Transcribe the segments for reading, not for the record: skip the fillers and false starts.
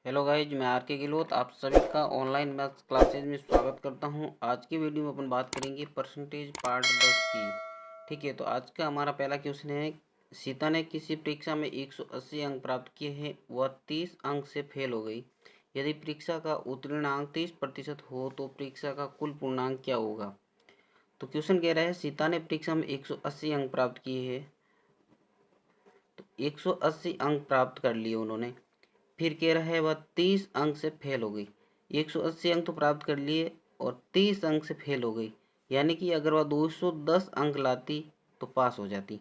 Hello guys, मैं are के गिलोत आप सभी का ऑनलाइन मैथ्स क्लासेज में स्वागत करता हूं। आज की वीडियो में अपन बात करेंगे परसेंटेज पार्ट 10 की। ठीक है, तो आज का हमारा पहला क्वेश्चन है, सीता ने किसी परीक्षा में 180 अंक प्राप्त किए हैं, वह 30 अंक से फेल हो गई। यदि परीक्षा का उत्तीर्णांक 30% हो तो परीक्षा का कुल पूर्णांक क्या होगा। तो क्वेश्चन कह रहा है, सीता ने परीक्षा में 180 अंक प्राप्त किए हैं, तो 180 अंक प्राप्त कर लिए उन्होंने। फिर कह रहा है वह 30 अंक से फेल हो गई। 180 अंक तो प्राप्त कर लिए और 30 अंक से फेल हो गई, यानी कि अगर वह 210 अंक लाती तो पास हो जाती।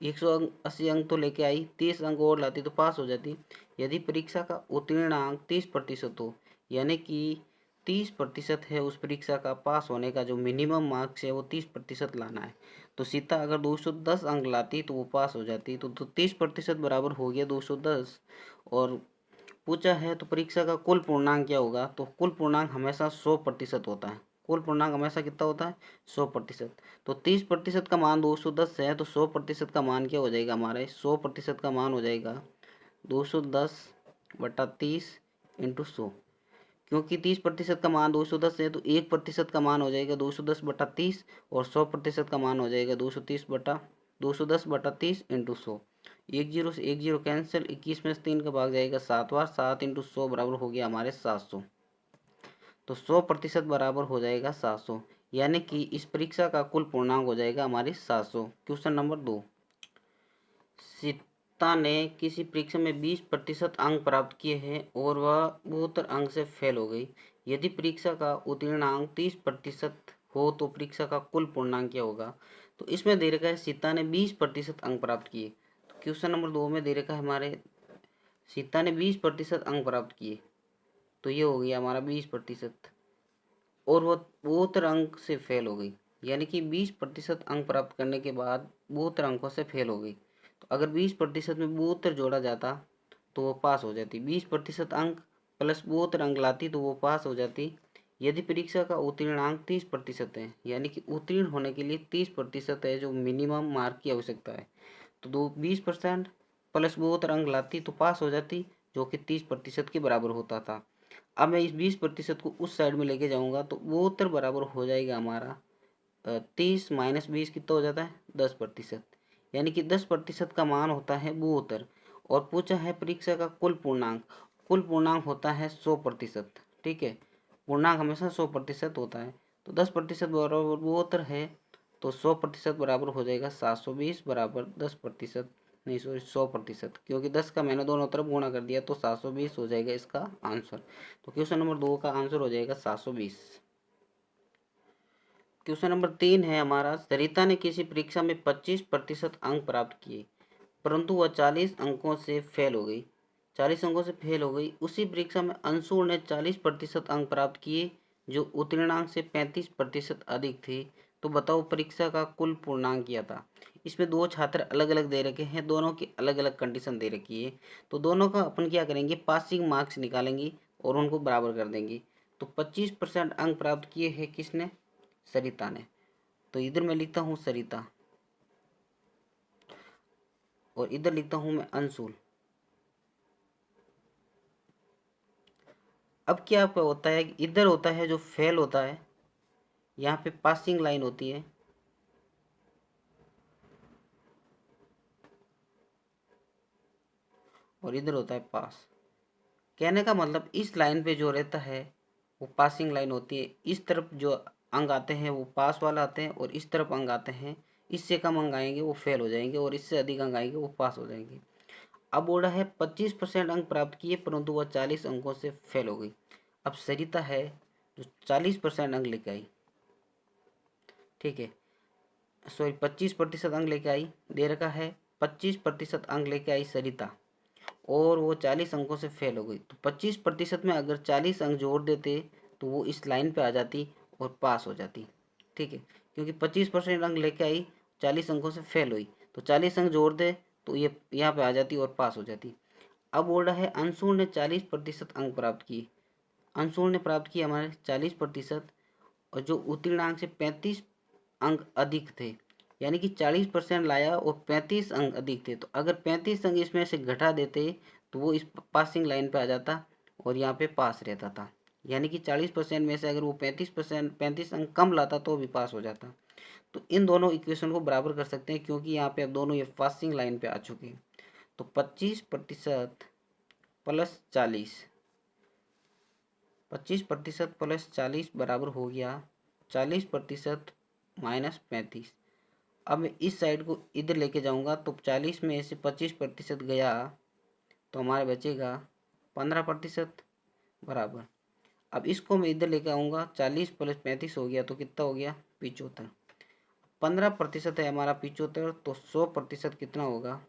180 अंक तो लेके आई, 30 अंक और लाती तो पास हो जाती। यदि परीक्षा का उत्तीर्णांक 30% हो, यानी कि 30% है उस परीक्षा का पास होने का, जो मिनिमम मार्क्स है वो 30% लाना है। तो सीता अगर 210 अंक लाती तो वो पास हो जाती। तो 30% बराबर हो गया 210। और पूछा है तो परीक्षा का कुल पूर्णांक क्या होगा। तो कुल पूर्णांक हमेशा 100% होता है। कुल पूर्णांक हमेशा कितना होता है, 100%। तो 30% का मान 210 है, तो 100% का मान क्या हो जाएगा हमारे, 100% का मान हो जाएगा 210/30 इंटू 100। क्योंकि 30% का मान 210 है, तो 1% का मान हो जाएगा 210/30 और 100% का मान हो जाएगा 210/30 इंटू 100। एक जीरो से एक जीरो कैंसिल, 21 में से 3 का भाग जाएगा 7 बार, 7 इंटू 100 बराबर हो गया हमारे 700। तो 100% बराबर हो जाएगा 700, यानी कि इस परीक्षा का कुल पूर्णांक हो जाएगा हमारी 700। क्वेश्चन नंबर 2, सीता ने किसी परीक्षा में 20% अंक प्राप्त किए हैं और वह 72 अंक से फेल हो गई। यदि परीक्षा का उत्तीर्णांक 30% हो तो परीक्षा का कुल पूर्णांक क्या होगा। तो इसमें दे रखा है सीता ने 20% अंक प्राप्त किए। तो क्वेश्चन नंबर 2 में दे रखा है हमारे, सीता ने 20% अंक प्राप्त किए, तो ये हो गया हमारा 20%। और वो 72 अंक से फेल हो गई, यानी कि 20% अंक प्राप्त करने के बाद 72 अंकों से फेल हो गई। तो अगर 20% में 72 जोड़ा जाता तो वो पास हो जाती। 20% अंक प्लस 72 अंक लाती तो वो पास हो जाती। यदि परीक्षा का उत्तीर्णांक 30% है, यानी कि उत्तीर्ण होने के लिए 30% है जो मिनिमम मार्क की आवश्यकता है, तो 20% प्लस 72 अंक लाती तो पास हो जाती, जो कि 30% के बराबर होता था। अब मैं इस 20% को उस साइड में लेके जाऊंगा तो 72 बराबर हो जाएगा हमारा 30 माइनस 20 कितना हो जाता है, 10%। यानी कि 10% का मान होता है 72। और पूछा है परीक्षा का कुल पूर्णांक, कुल पूर्णांक होता है 100%। ठीक है, पूर्णांक हमेशा 100% होता है। तो 10% बराबर 72 है, तो 100% बराबर हो जाएगा 720 बराबर 10%, नहीं सॉरी 100%, क्योंकि 10 का मैंने दोनों तरफ गुणा कर दिया, तो 720 हो जाएगा इसका आंसर। तो क्वेश्चन नंबर 2 का आंसर हो जाएगा 720। क्वेश्चन नंबर 3 है हमारा, सरिता ने किसी परीक्षा में 25% अंक प्राप्त किए, परंतु वह 40 अंकों से फेल हो गई। 40 अंकों से फेल हो गई। उसी परीक्षा में अंशु ने 40% अंक प्राप्त किए, जो उत्तीर्णांक से 35% अधिक थे। तो बताओ परीक्षा का कुल पूर्णांक क्या था। इसमें दो छात्र अलग अलग दे रखे हैं, दोनों की अलग अलग कंडीशन दे रखी है। तो दोनों का अपन क्या करेंगे, पासिंग मार्क्स निकालेंगे और उनको बराबर कर देंगे। तो 25% अंक प्राप्त किए हैं किसने, सरिता ने। तो इधर मैं लिखता हूँ सरिता और इधर लिखता हूँ मैं अंशुल। अब क्या होता है, इधर होता है जो फेल होता है, यहाँ पे पासिंग लाइन होती है, और इधर होता है पास। कहने का मतलब इस लाइन पे जो रहता है वो पासिंग लाइन होती है। इस तरफ जो अंक आते हैं वो पास वाला आते हैं, और इस तरफ अंक आते हैं, इससे कम अंक आएंगे वो फेल हो जाएंगे, और इससे अधिक अंक आएंगे वो पास हो जाएंगे। अब बोला है 25% अंक प्राप्त किए, परंतु वह 40 अंकों से फेल हो गई। अब सरिता है जो 40% अंक लेके आई, ठीक है, सॉरी 25% अंक लेके आई, दे रखा है 25% अंक लेके आई सरिता, और वो 40 अंकों से फेल हो गई। तो 25% में अगर 40 अंक जोड़ देते तो वो इस लाइन पे आ जाती और पास हो जाती। ठीक है, क्योंकि 25% अंक लेके आई, 40 अंकों से फेल हुई, तो 40 अंक जोड़ दे तो ये यहाँ पे आ जाती और पास हो जाती। अब बोल रहा है अंशुल ने 40% अंक प्राप्त किए। अंशुल ने प्राप्त किए हमारे 40%, और जो उत्तीर्णांक से 35 अंक अधिक थे, यानी कि 40% लाया और 35 अंक अधिक थे। तो अगर 35 अंक इसमें से घटा देते तो वो इस पासिंग लाइन पे आ जाता और यहाँ पे पास रहता था। यानी कि 40% में से अगर वो 35 अंक कम लाता तो भी पास हो जाता। तो इन दोनों इक्वेशन को बराबर कर सकते हैं, क्योंकि यहाँ पे अब दोनों ये पासिंग लाइन पे आ चुके हैं। तो 25% प्लस 40, 25% प्लस 40 बराबर हो गया 40% माइनस 35। अब मैं इस साइड को इधर लेके जाऊंगा तो 40 में से 25% गया तो हमारे बचेगा 15% बराबर। अब इसको मैं इधर लेके आऊंगा, 40 प्लस 35 हो गया तो कितना हो गया 75। 15% है हमारा 75, तो 100% कितना होगा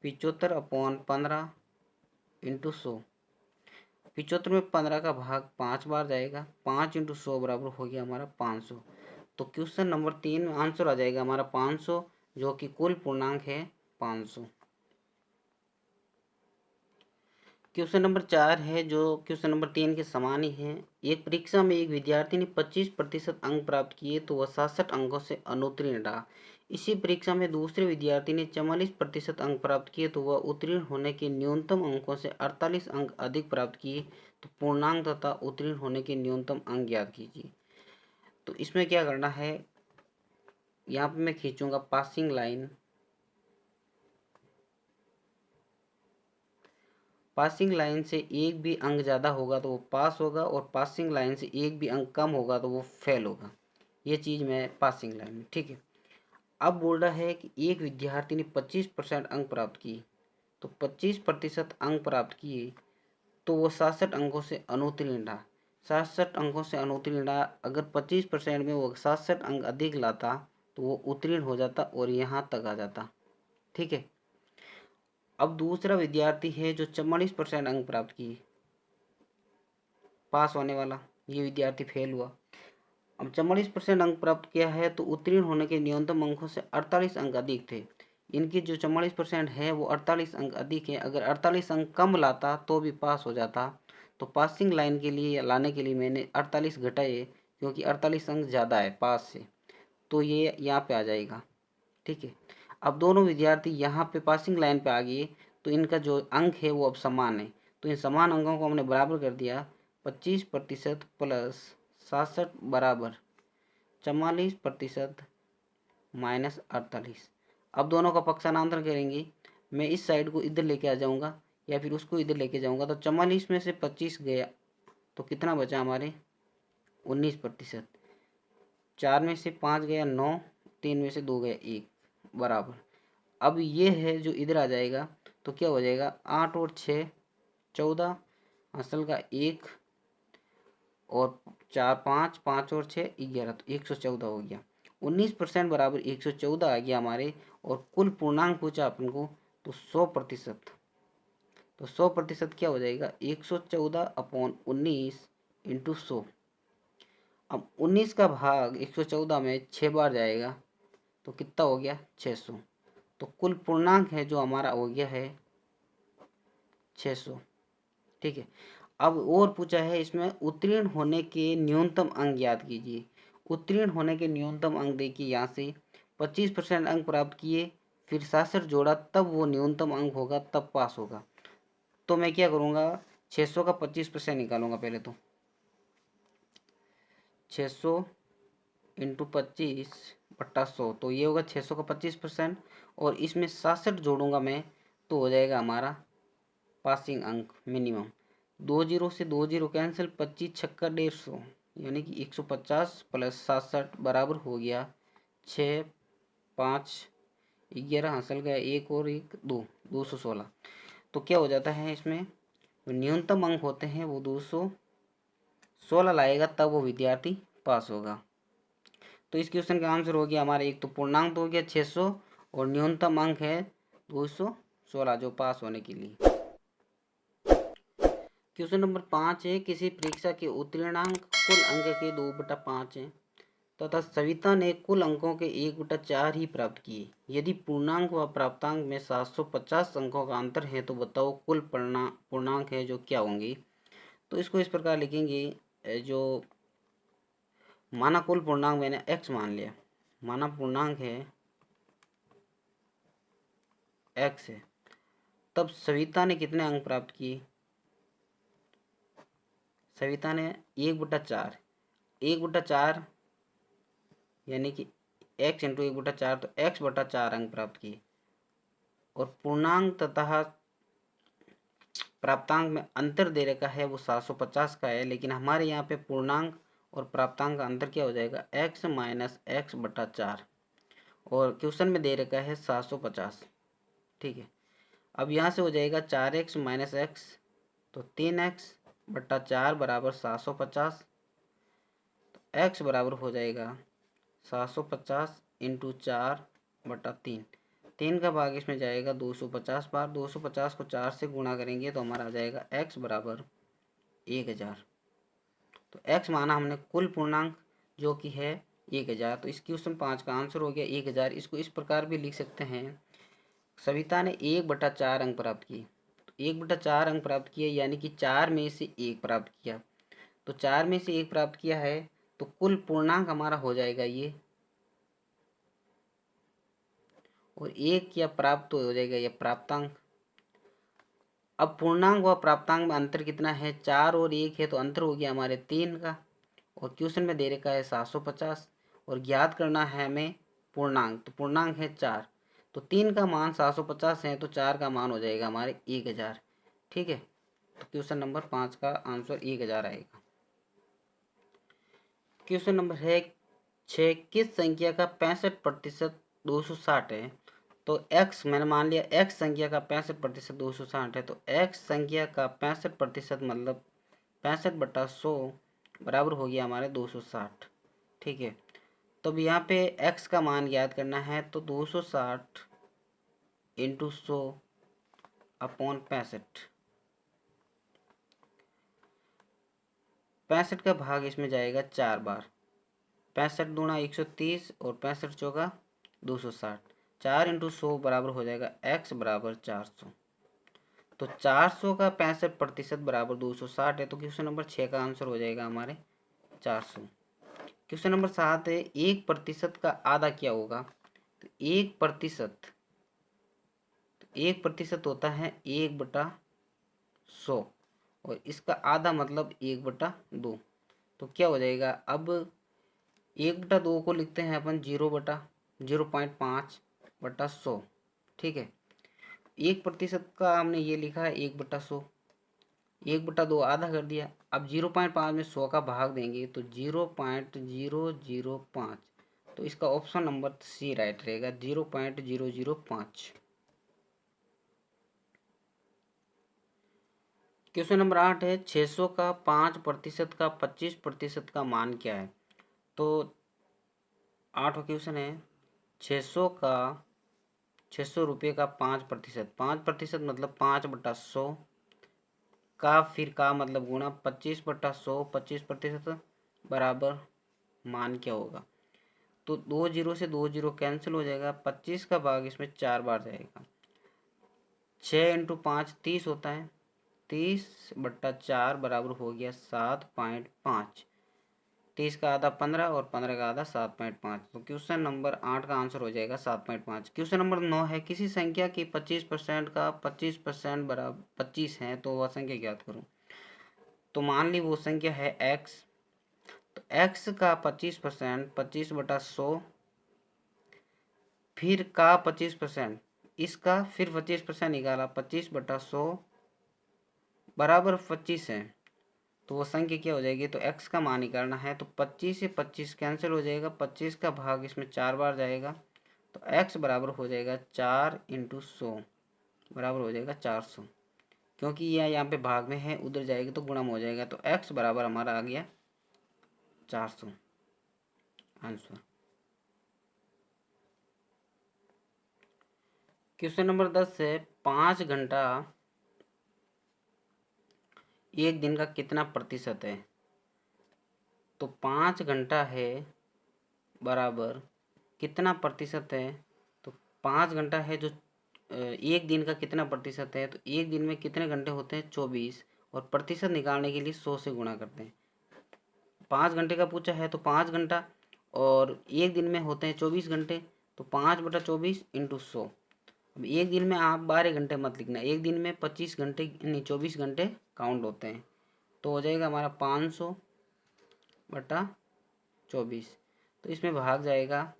75/15 इंटू 100। 75 में 15 का भाग 5 बार जाएगा, 5 इंटू 100 बराबर हो गया हमारा 500। तो क्वेश्चन नंबर 3 में आंसर आ जाएगा हमारा 500, जो कि कुल पूर्णांक है 500। क्वेश्चन नंबर 4 है जो क्वेश्चन नंबर 3 के समान ही है। एक परीक्षा में एक विद्यार्थी ने 25% अंक प्राप्त किए तो वह 67 अंकों से अनुत्तीर्ण रहा। इसी परीक्षा में दूसरे विद्यार्थी ने 44% अंक प्राप्त किए तो वह उत्तीर्ण होने के न्यूनतम अंकों से 48 अंक अधिक प्राप्त किए। तो पूर्णांक तथा उत्तीर्ण होने के न्यूनतम अंक ज्ञात कीजिए। तो इसमें क्या करना है, यहाँ पे मैं खींचूंगा पासिंग लाइन। पासिंग लाइन से एक भी अंक ज़्यादा होगा तो वो पास होगा, और पासिंग लाइन से एक भी अंक कम होगा तो वो फेल होगा। ये चीज़ मैं पासिंग लाइन में, ठीक है। अब बोल रहा है कि एक विद्यार्थी ने 25% अंक प्राप्त किए, तो 25% अंक प्राप्त किए तो वो 67 अंकों से अनुत्तीर्ण रहा। 67 अंकों से अनुत्तीर्ण रहा। अगर 25% में वो 67 अंक अधिक लाता तो वो उत्तीर्ण हो जाता और यहाँ तक आ जाता, ठीक है। अब दूसरा विद्यार्थी है जो 44% अंक प्राप्त किए, पास होने वाला, ये विद्यार्थी फेल हुआ। अब 44% अंक प्राप्त किया है तो उत्तीर्ण होने के न्यूनतम अंकों से 48 अंक अधिक थे। इनकी जो 44% है वो 48 अंक अधिक है। अगर 48 अंक कम लाता तो भी पास हो जाता। तो पासिंग लाइन के लिए लाने के लिए मैंने 48 घटाए, क्योंकि 48 अंक ज़्यादा है पास से, तो ये यहाँ पे आ जाएगा, ठीक है। अब दोनों विद्यार्थी यहाँ पे पासिंग लाइन पे आ गए, तो इनका जो अंक है वो अब समान है। तो इन समान अंकों को हमने बराबर कर दिया। 25% प्लस 67 बराबर 44% माइनस 48। अब दोनों का पक्षांतर करेंगे। मैं इस साइड को इधर लेके आ जाऊंगा या फिर उसको इधर लेके जाऊंगा, तो 44 में से 25 गया तो कितना बचा हमारे 19%। 4 में से 5 गया 9, 3 में से 2 गया 1 बराबर। अब ये है जो इधर आ जाएगा, तो क्या हो जाएगा 8 और 6 14, असल का 1 और 4 5, 5 और 6 11, तो 114 हो गया। 19% बराबर 114 आ गया हमारे। और कुल पूर्णांक पूछा अपन को तो 100%। तो 100% क्या हो जाएगा 114/19 इंटू 100। अब 19 का भाग 114 में 6 बार जाएगा तो कितना हो गया 600। तो कुल पूर्णांक है जो हमारा हो गया है 600, ठीक है। अब और पूछा है इसमें उत्तीर्ण होने के न्यूनतम अंक ज्ञात कीजिए। उत्तीर्ण होने के न्यूनतम अंक देखिए, यहाँ से 25% अंक प्राप्त किए, फिर 67 जोड़ा तब वो न्यूनतम अंक होगा, तब पास होगा। तो मैं क्या करूँगा 600 का 25% निकालूंगा पहले। तो 600 इंटू 25/100, तो ये होगा 600 का 25%। और इसमें 67 जोड़ूंगा मैं तो हो जाएगा हमारा पासिंग अंक मिनिमम। 2 जीरो से 2 जीरो कैंसिल, 25 छक्का 150, यानी कि 150 प्लस 67 बराबर हो गया 6 5 11, हासिल गया 1 और 1 2, 216। तो क्या हो जाता है इसमें जो न्यूनतम अंक होते हैं वो 216 लाएगा, तब वो विद्यार्थी पास होगा। तो इस क्वेश्चन का आंसर हो गया हमारा, एक तो पूर्णांक तो हो गया 600 और न्यूनतम अंक है 216 जो पास होने के लिए। क्वेश्चन नंबर 5 है, किसी परीक्षा के उत्तीर्णांक कुल अंक के 2/5 हैं तथा सविता ने कुल अंकों के 1/4 ही प्राप्त किए। यदि पूर्णांक व प्राप्तांक में 750 अंकों का अंतर है तो बताओ कुल पूर्णांक है जो क्या होंगे। तो इसको इस प्रकार लिखेंगे, जो माना कुल पूर्णांक मैंने x मान लिया, माना पूर्णांक है x है, तब सविता ने कितने अंक प्राप्त किए सविता ने 1/4 1/4 यानी कि x इंटू 1/4 तो x/4 अंक प्राप्त किए। और पूर्णांक तथा प्राप्तांक में अंतर दे रखा है वो 750 का है, लेकिन हमारे यहाँ पे पूर्णांक और प्राप्तांक का अंतर क्या हो जाएगा, x माइनस x/4 और क्वेश्चन में दे रखा है 750। ठीक है, अब यहाँ से हो जाएगा 4x माइनस x तो 3x/4 बराबर 750। तो x बराबर हो जाएगा 750 इंटू 4/3। 3 का भाग इसमें जाएगा 250 बार। 250 को 4 से गुणा करेंगे तो हमारा आ जाएगा x बराबर 1000। तो x माना हमने कुल पूर्णांक जो कि है 1000। तो इस क्वेश्चन 5 का आंसर हो गया 1000। इसको इस प्रकार भी लिख सकते हैं, सविता ने 1/4 अंक प्राप्त किए। तो 1/4 अंक प्राप्त किए यानी कि 4 में से 1 प्राप्त किया। तो 4 में से 1 प्राप्त किया है तो कुल पूर्णांक हमारा हो जाएगा ये, और 1 या प्राप्त तो हो जाएगा ये प्राप्तांक। अब पूर्णांक व प्राप्तांक में अंतर कितना है, 4 और 1 है तो अंतर हो गया हमारे 3 का। और क्वेश्चन में दे रखा है 750 और ज्ञात करना है हमें पूर्णांक। तो पूर्णांक है 4, तो 3 का मान 750 है तो 4 का मान हो जाएगा हमारे 1000। ठीक है, तो क्वेश्चन नंबर 5 का आंसर 1000 आएगा। क्वेश्चन नंबर है 6, किस संख्या का 65% 260 है। तो x मैंने मान लिया x संख्या का 65% 260 है, तो x संख्या का 65% मतलब 65/100 बराबर हो गया हमारे 260। ठीक है, तो अब यहाँ पे x का मान याद करना है तो 260 इंटू 100 अपॉन 65। 65 का भाग इसमें जाएगा 4 बार। 65 दूना 130 और 65 चौका 260। 4 इंटू 100 बराबर हो जाएगा x बराबर 400। तो 400 का 65% बराबर 260 है, तो क्वेश्चन नंबर 6 का आंसर हो जाएगा हमारे 400। क्वेश्चन नंबर 7 है 1% का आधा क्या होगा। तो 1% होता है 1/100 और इसका आधा मतलब 1/2। तो क्या हो जाएगा, अब 1/2 को लिखते हैं अपन 0.5/100। ठीक है, 1% का हमने ये लिखा है 1/100, 1/2 आधा कर दिया। अब 0.5 में 100 का भाग देंगे तो 0.005। तो इसका ऑप्शन नंबर सी राइट रहेगा, 0.005। क्वेश्चन नंबर 8 है 600 का 5% का 25% का मान क्या है। तो 8वां क्वेश्चन है 600 का 600 रुपये का 5%। 5% मतलब 5/100 का फिर का मतलब गुणा 25/100। 25% बराबर मान क्या होगा। तो 2 जीरो से 2 जीरो कैंसिल हो जाएगा। 25 का भाग इसमें 4 बार जाएगा। 6 इंटू 5 30 होता है। 30/4 बराबर हो गया 7.5। 30 का आधा 15 और 15 का आधा 7.5। तो क्वेश्चन नंबर 8 का आंसर हो जाएगा 7.5। क्वेश्चन नंबर 9 है किसी संख्या की 25% का 25% बराबर 25 है तो वह संख्या ज्ञात करूं। तो मान ली वो संख्या है x। तो x का 25% 25/100 फिर का 25%, इसका फिर 25% निकाला 25/100 बराबर 25 है तो वो संख्या क्या हो जाएगी। तो x का मान निकालना है तो 25 से 25 कैंसिल हो जाएगा। 25 का भाग इसमें 4 बार जाएगा तो x बराबर हो जाएगा 4 इंटू 100 बराबर हो जाएगा 400। क्योंकि यह यहाँ पे भाग में है उधर जाएगी तो गुणा हो जाएगा। तो x बराबर हमारा आ गया 400 आंसर। क्वेश्चन नंबर 10 है 5 घंटा एक दिन का कितना प्रतिशत है। तो 5 घंटा है बराबर कितना प्रतिशत है। तो 5 घंटा है जो एक दिन का कितना प्रतिशत है। तो एक दिन में कितने घंटे होते हैं 24 और प्रतिशत निकालने के लिए 100 से गुणा करते हैं। 5 घंटे का पूछा है तो 5 घंटा और एक दिन में होते हैं 24 घंटे तो 5/24 इंटू 100। अब एक दिन में आप 12 घंटे मत लिखना, एक दिन में 25 घंटे नहीं 24 घंटे काउंट होते हैं। तो हो जाएगा हमारा 500/24। तो इसमें भाग जाएगा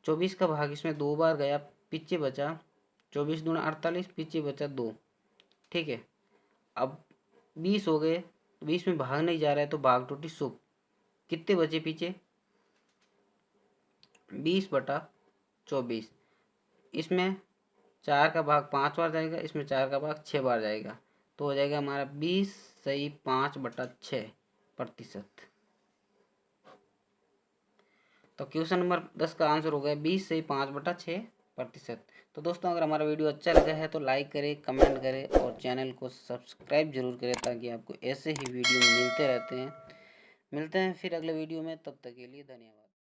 24 का भाग इसमें 2 बार गया, पीछे बचा 24 दूना 48, पीछे बचा 2। ठीक है, अब 20 हो गए, 20 में भाग नहीं जा रहा है तो भाग टूटी 100। कितने बचे पीछे? 20/24। इसमें 4 का भाग 5 बार जाएगा, इसमें 4 का भाग 6 बार जाएगा। तो हो जाएगा हमारा 20 सही 5/6%। तो क्वेश्चन नंबर 10 का आंसर हो गया 20 सही 5/6%। तो दोस्तों अगर हमारा वीडियो अच्छा लगा है तो लाइक करें, कमेंट करें और चैनल को सब्सक्राइब जरूर करें ताकि आपको ऐसे ही वीडियो मिलते रहते हैं। मिलते हैं फिर अगले वीडियो में, तब तक के लिए धन्यवाद।